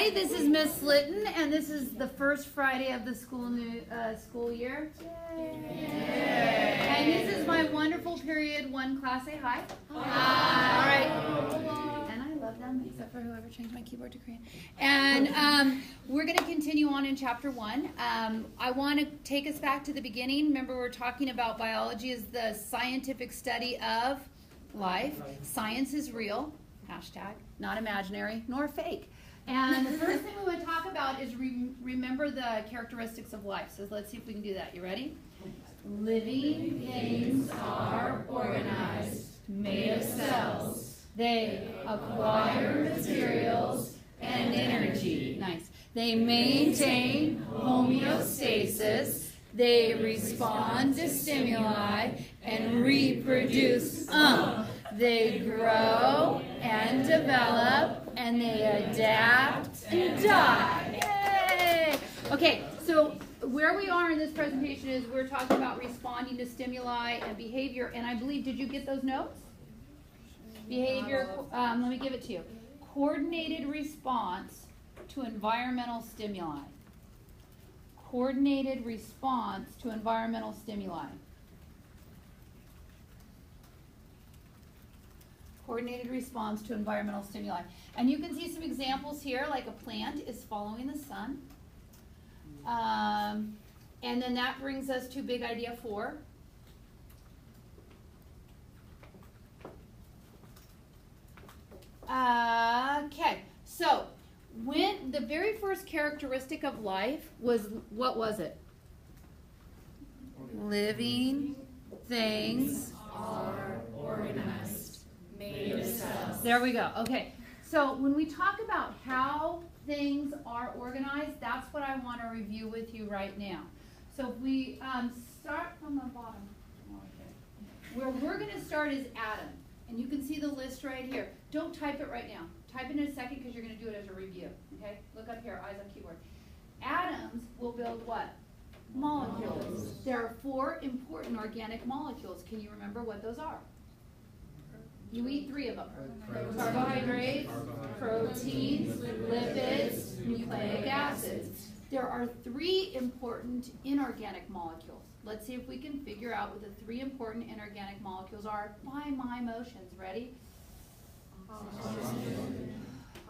Hi, this is Miss Litton, and this is the first Friday of the school year. Yay. And this is my wonderful period 1 class. Say hi. Hi. All right. And I love them, except for whoever changed my keyboard to Korean. And we're going to continue on in chapter 1. I want to take us back to the beginning. Remember, we're talking about biology is the scientific study of life. Science is real. Hashtag, not imaginary nor fake. And the first thing we want to talk about is remember the characteristics of life. So let's see if we can do that. You ready? Living things are organized, made of cells. They acquire materials and energy. Nice. They maintain homeostasis. They respond to stimuli and reproduce. They grow and develop, and they adapt and die. Yay! Okay, so where we are in this presentation is we're talking about responding to stimuli and behavior, and I believe, did you get those notes? Behavior, let me give it to you. Coordinated response to environmental stimuli. Coordinated response to environmental stimuli. Coordinated response to environmental stimuli. And you can see some examples here, like a plant is following the sun. And then that brings us to big idea 4. Okay, so when the very first characteristic of life was, what was it? Living things are organized, made of cells. There we go. Okay, so when we talk about how things are organized, that's what I want to review with you right now. So if we start from the bottom, where we're going to start is atom. And you can see the list right here. Don't type it right now. Type it in a second because you're going to do it as a review. Okay? Look up here, eyes on keyboard. Atoms will build what? Molecules. There are 4 important organic molecules. Can you remember what those are? You eat 3 of them. Carbohydrates, proteins, lipids, nucleic acids. There are 3 important inorganic molecules. Let's see if we can figure out what the 3 important inorganic molecules are by my motions. Ready?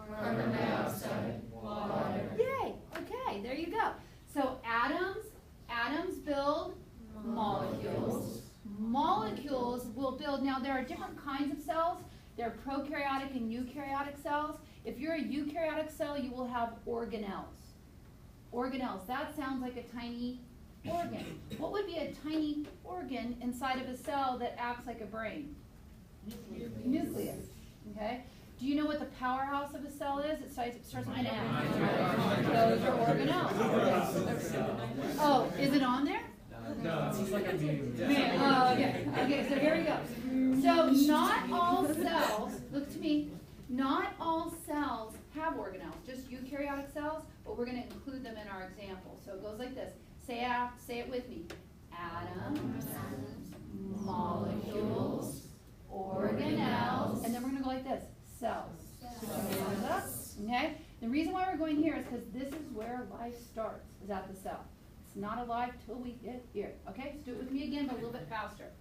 Carbon dioxide, water. Yay! Okay, there you go. So atoms build molecules. Molecules will build, now there are different kinds of cells. There are prokaryotic and eukaryotic cells. If you're a eukaryotic cell, you will have organelles. Organelles, that sounds like a tiny organ. What would be a tiny organ inside of a cell that acts like a brain? Nucleus. Okay? Do you know what the powerhouse of a cell is? It starts with an M. Those are organelles. Oh, is it on there? No, it seems like I'm being. Oh, okay. Okay, so here we go. So not all cells, look to me, not all cells have organelles, just eukaryotic cells, but we're going to include them in our example. So it goes like this. Say it with me. Atoms, molecules, organelles, and then we're going to go like this. Cells. Okay? The reason why we're going here is because this is where life starts, is at the cell. It's not alive till we get here. Okay? So do it with me again, but a little bit faster.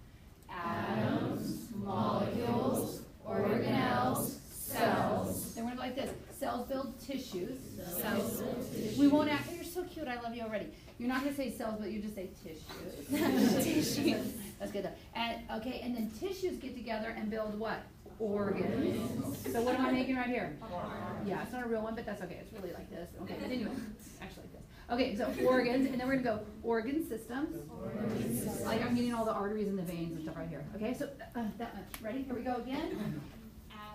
Atoms, molecules, organelles, cells. Then we're going to go like this. Cells build tissues. Cells build tissues. We won't act, you're so cute, I love you already. You're not going to say cells, but you just say tissues. Tissues. That's good though. And, okay, and then tissues get together and build what? Organs. So what am I making right here? Yeah, it's not a real one, but that's okay. It's really like this. Okay, but anyway, actually like this. Okay, so organs, and then we're going to go organ systems. Like I'm getting all the arteries and the veins and stuff right here. Okay, so that much. Ready? Here we go again.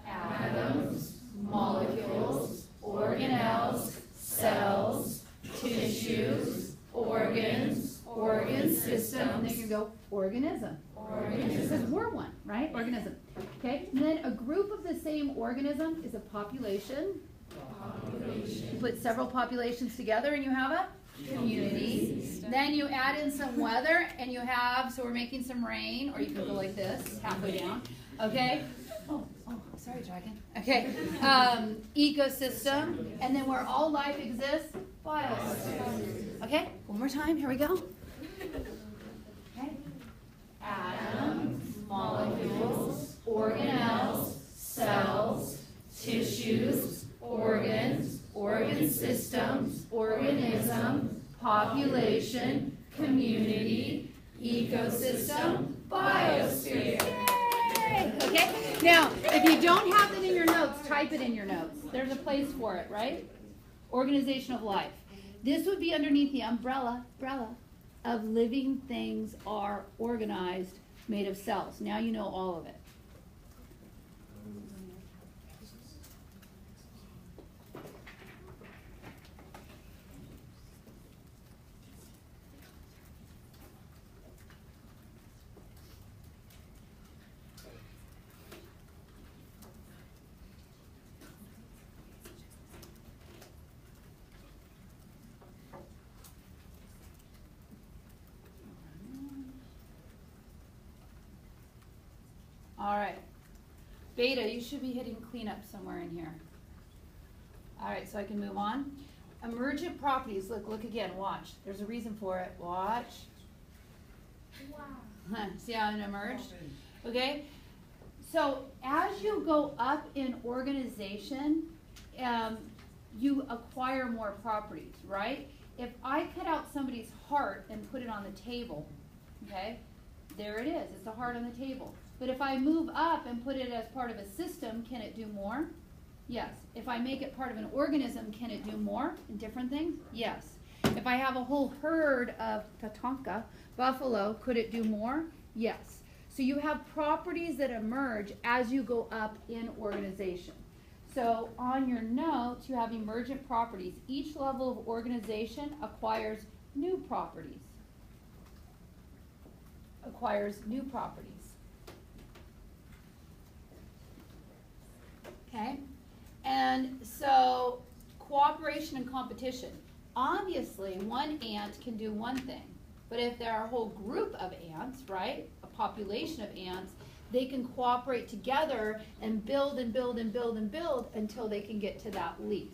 Atoms, molecules, organelles, cells, tissues, organs, organ system, and then you go organism. Because we're one, right? Organism. Okay, and then a group of the same organism is a population. You put several populations together and you have a community. Then you add in some weather and you have, so we're making some rain, or you can go like this, halfway down. Okay? Oh, sorry, dragon. Okay, ecosystem, and then where all life exists, biosphere. Okay, one more time, here we go. Okay. Atoms, molecules, organelles, cells, tissues, organs, organ systems, organism, population, community, ecosystem, biosphere. Yay! Okay, now if you don't have it in your notes, type it in your notes. There's a place for it, right? Organization of life. This would be underneath the umbrella of living things are organized, made of cells. Now you know all of it. All right. Beta, you should be hitting cleanup somewhere in here. All right, so I can move on. Emergent properties. Look again. Watch. There's a reason for it. Watch. Wow. See how it emerged? Okay. So as you go up in organization, you acquire more properties, right? If I cut out somebody's heart and put it on the table, okay, there it is. It's a heart on the table. But if I move up and put it as part of a system, can it do more? Yes. If I make it part of an organism, can it do more in different things? Yes. If I have a whole herd of tatanka, buffalo, could it do more? Yes. So you have properties that emerge as you go up in organization. So on your notes, you have emergent properties. Each level of organization acquires new properties. Okay, and so cooperation and competition. Obviously, one ant can do one thing, but if there are a whole group of ants, right, a population of ants, they can cooperate together and build and build and build and build until they can get to that leaf.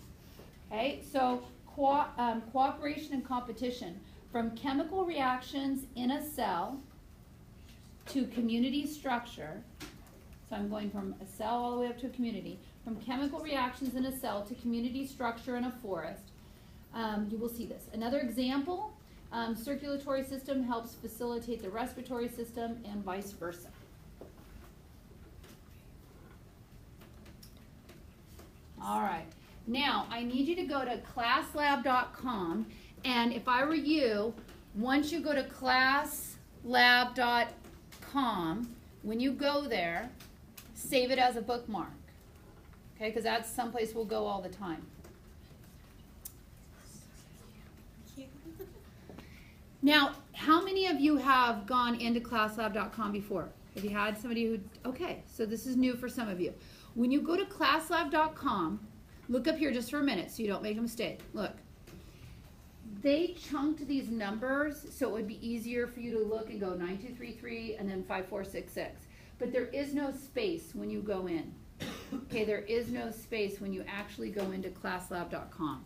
Okay, so cooperation and competition, from chemical reactions in a cell to community structure. So I'm going from a cell all the way up to a community. From chemical reactions in a cell to community structure in a forest. You will see this. Another example, circulatory system helps facilitate the respiratory system and vice versa. All right. Now, I need you to go to classlab.com, and if I were you, once you go to classlab.com, when you go there, save it as a bookmark, okay, because that's someplace we'll go all the time. Now, how many of you have gone into classlab.com before? Have you had somebody who, okay, so this is new for some of you. When you go to classlab.com, look up here just for a minute so you don't make a mistake. Look, they chunked these numbers so it would be easier for you to look and go 9233 and then 5466. But there is no space when you go in. Okay, there is no space when you actually go into classlab.com.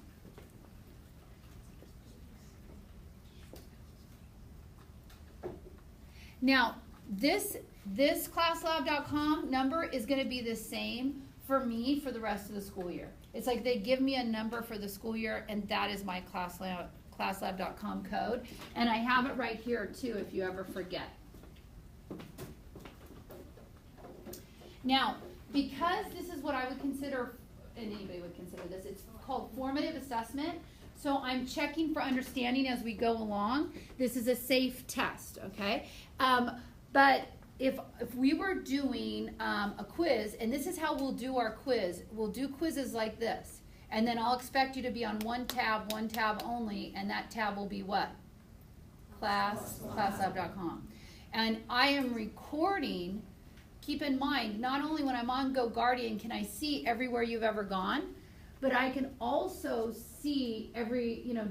Now, this classlab.com number is going to be the same for me for the rest of the school year. It's like they give me a number for the school year, and that is my classlab.com code. And I have it right here, too, if you ever forget. Now, because this is what I would consider, and anybody would consider this, it's called formative assessment. So I'm checking for understanding as we go along. This is a safe test, okay? But if we were doing a quiz, and this is how we'll do our quiz, we'll do quizzes like this. And then I'll expect you to be on one tab only, and that tab will be what? Classlab.com. And I am recording. Keep in mind, not only when I'm on GoGuardian can I see everywhere you've ever gone, but I can also see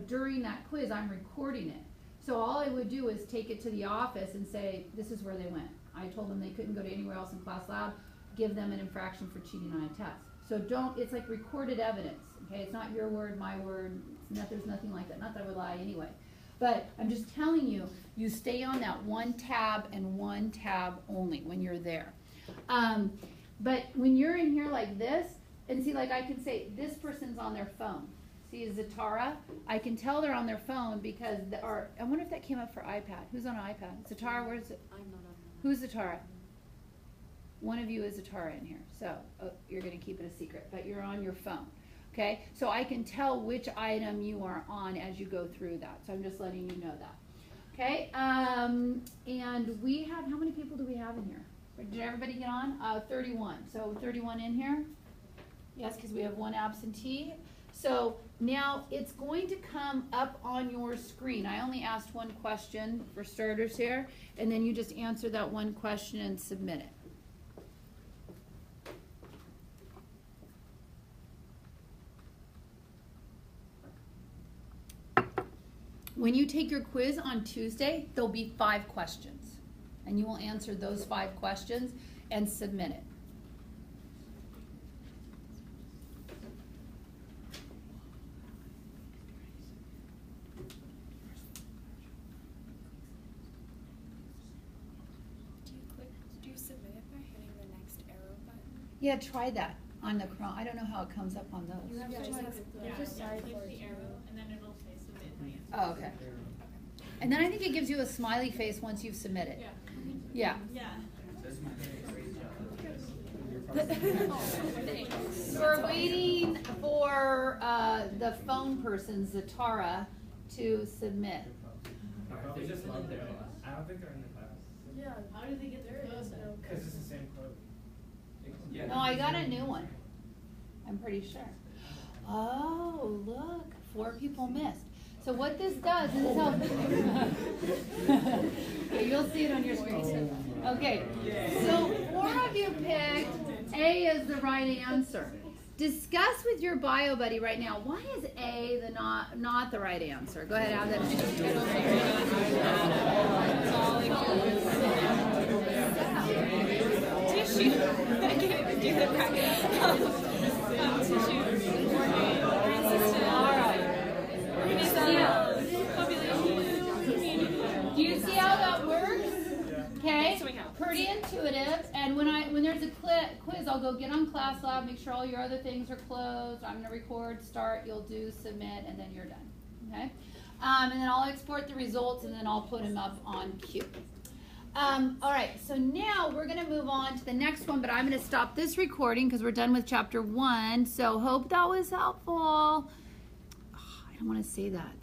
during that quiz, I'm recording it. So all I would do is take it to the office and say, this is where they went. I told them they couldn't go to anywhere else in Class Lab. give them an infraction for cheating on a test. So don't, it's like recorded evidence, okay? It's not your word, my word, there's nothing like that. Not that I would lie anyway. But I'm just telling you, you stay on that one tab and one tab only when you're there. But when you're in here like this, and see, like I can say, this person's on their phone. See, Zatara, I can tell they're on their phone because, I wonder if that came up for iPad. Who's on an iPad? Zatara, where's it? I'm not on. Who's Zatara? One of you is Zatara in here. So, you're going to keep it a secret, but you're on your phone. Okay, so I can tell which item you are on as you go through that. So I'm just letting you know that. Okay, and we have, how many people do we have in here? Did everybody get on? 31. So 31 in here? Yes, because we have one absentee. So now it's going to come up on your screen. I only asked one question for starters here, and then you just answer that one question and submit it. When you take your quiz on Tuesday, there'll be 5 questions, and you will answer those 5 questions and submit it. Do you submit it by hitting the next arrow button? Yeah, try that on the Chrome. I don't know how it comes up on those. You have to just click the arrow and then it'll say submit my answer. Oh, okay. And then I think it gives you a smiley face once you've submitted. Yeah. Yeah. So we're waiting for the phone person, Zatara, to submit. They just love their class. I don't think they're in the class. Yeah, how did they get there? Because it's the same code. Yeah. No, I got a new one. I'm pretty sure. Oh, look, 4 people missed. So what this does is help. Okay, you'll see it on your screen. Okay, so 4 of you picked A as the right answer. Discuss with your bio buddy right now, why is A the not the right answer? Go ahead, have that. Tissue. I can't even do the practice. Tissue. All right. Do you see how that works? Okay, pretty intuitive. And when there's a quiz, I'll go get on Class Lab, make sure all your other things are closed. I'm gonna record, start, you'll do, submit, and then you're done. Okay, and then I'll export the results, and then I'll put them up on Q. All right, so now we're gonna move on to the next one, but I'm gonna stop this recording because we're done with chapter 1. So hope that was helpful. Oh, I don't want to say that.